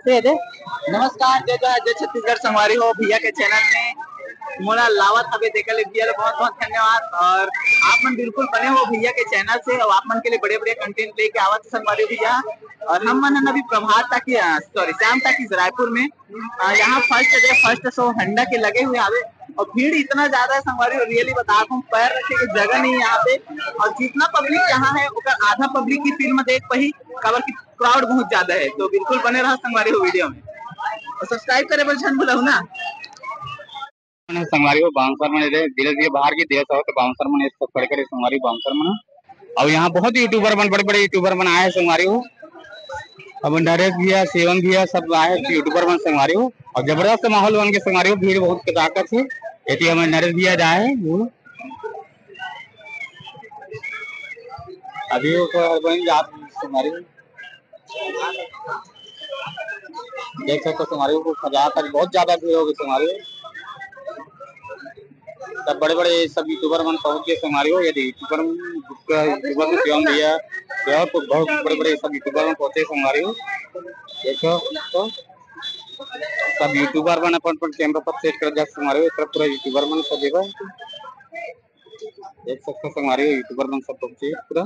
से दे। नमस्कार, जय जय जय छत्तीसगढ़ संगवारी हो भैया के चैनल में मोला लावत हवे देखा ले भैया बहुत बहुत धन्यवाद। और आप मन बिल्कुल बने हो भैया के चैनल से और आप मन के लिए बड़े बड़े कंटेंट लेके आवत संगवारी भैया। और हम मन अभी प्रभात ताकि सॉरी श्याम ताकि रायपुर में यहाँ फर्स्ट शो हंडा के लगे हुए आवे और भीड़ इतना ज्यादा है संगवारी रियली बता हूँ पैर रखे की जगह नहीं यहाँ पे। और जितना पब्लिक यहाँ है उधर आधा पब्लिक की फिल्म देख पाही खबर की क्राउड बहुत ज्यादा है। तो बिल्कुल बने रहा संगवारी हो वीडियो में और सब्सक्राइब करे बर झन भूलहु ना। संगवारी को बाउंसर मन धीरे धीरे बाहर की देश हो तो बाउंसर मन सब खड़े खड़े संगवारी बाउंसर मन और यहाँ बहुत यूट्यूबर मन बड़े बड़े यूट्यूबर मन आए संगवारी हो। अब नरेश भी है, सेवन भी है, सब आए यूट्यूबर मन संगवारी हो और जबरदस्त माहौल बन के संगवारी हो। भीड़ बहुत ताकत है एटी हमें नरेश भी जाए अभी संगवारी देख सकते संगवारी को सजा तक बहुत ज्यादा भीड़ होगी संगवारी। सब बड़े बड़े सब यूट्यूबर मन पहुंच गए संगवारी हो। यदि यूट्यूबर में सेवन भी है तो बहुत बड़े बड़े सब यूट्यूबर में पहुंचे संगवारी हो। देखो तो सब यूट्यूबर मन अपन कैमरा पर सेट कर जा संगवारी हो। पूरा यूट्यूबर मन सब जगह देख सकते संगवारी हो यूट्यूबर मन सब पहुंचे पूरा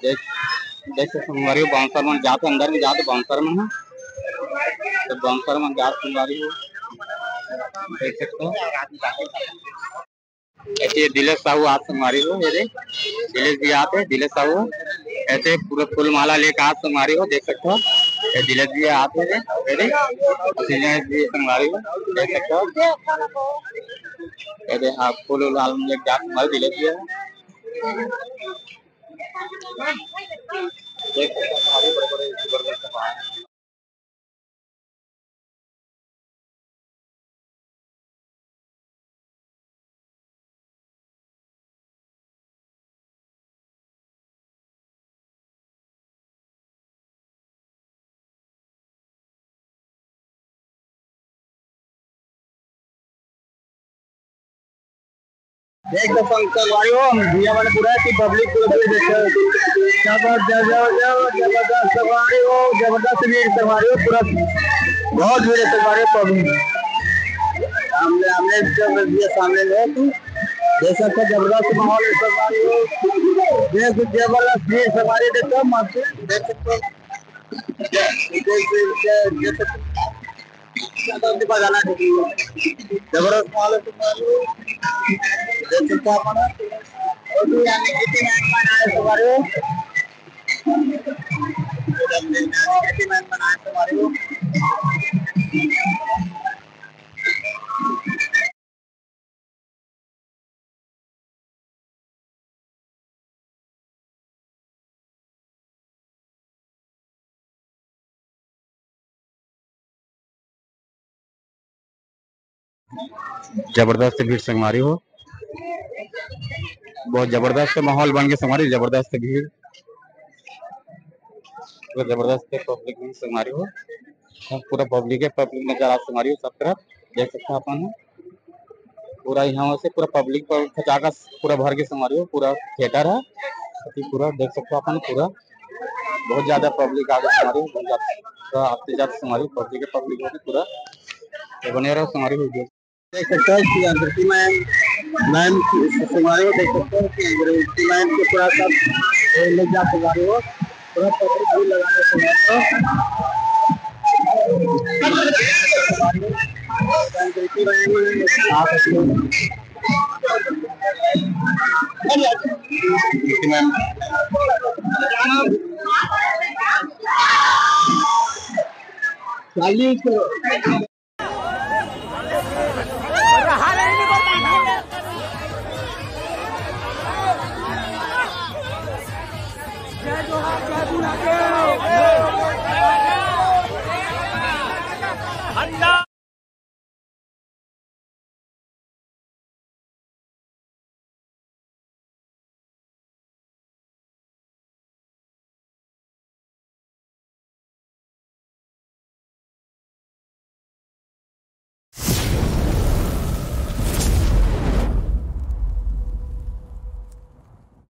देख सकते संगवारी हो। बाउंसर मन जाते अंदर में जाते बाउंसर मन तो बाउंसर मन जाते संगवारी हो देख सकते हो। ऐसे दिलेश साहू आज संगवारी हो ये दिलेश भी आते दिलेश साहू ऐसे पूरा फूल माला लेकर आज संगवारी हो देख सकते हो। ये दिलेश भी आते थे संगवारी हो देख सकते हो। ये हाँ फूल लाल लेके जा संगवारी दिलेश भी देख सकते हो बड़े बड़े यूट्यूबर देख तो संगवारी हो भैया मैंने पूरा की पब्लिक पूरा जबरदस्त संगवारी हो जबरदस्त भीड़ संगवारी हो पूरा बहुत भीड़ संगवारी पब्लिक सामने हमने सामने लोग देख सकते जबरदस्त माहौल संगवारी हो देख जबरदस्त भीड़ संगवारी देखो मत देख सकते जबरदस्त माहौल देख सकते आप जबरदस्त भीड़ संगवारी हो। बहुत जबरदस्त माहौल बन के संगवारी जबरदस्त भीड़ जबरदस्त पब्लिक भी संगवारी हो। पूरा पब्लिक नजर आ संगवारी हो सब तरफ देख सकते अपन पूरा यहाँ से पूरा पब्लिक पर खचाका पूरा भर के संगवारी हो। पूरा थिएटर है पूरा देख सकते अपन पूरा बहुत ज्यादा पब्लिक आगे संगवारी हो बहुत ज्यादा आते जाते संगवारी पब्लिक पूरा बने रहो संगवारी वीडियो देख सकते हो मैम संगवारी हो देख सकते हो मैम के पूरा सब ले जा संगवारी हो पूरा पब्लिक भी लगाने संगवारी हो।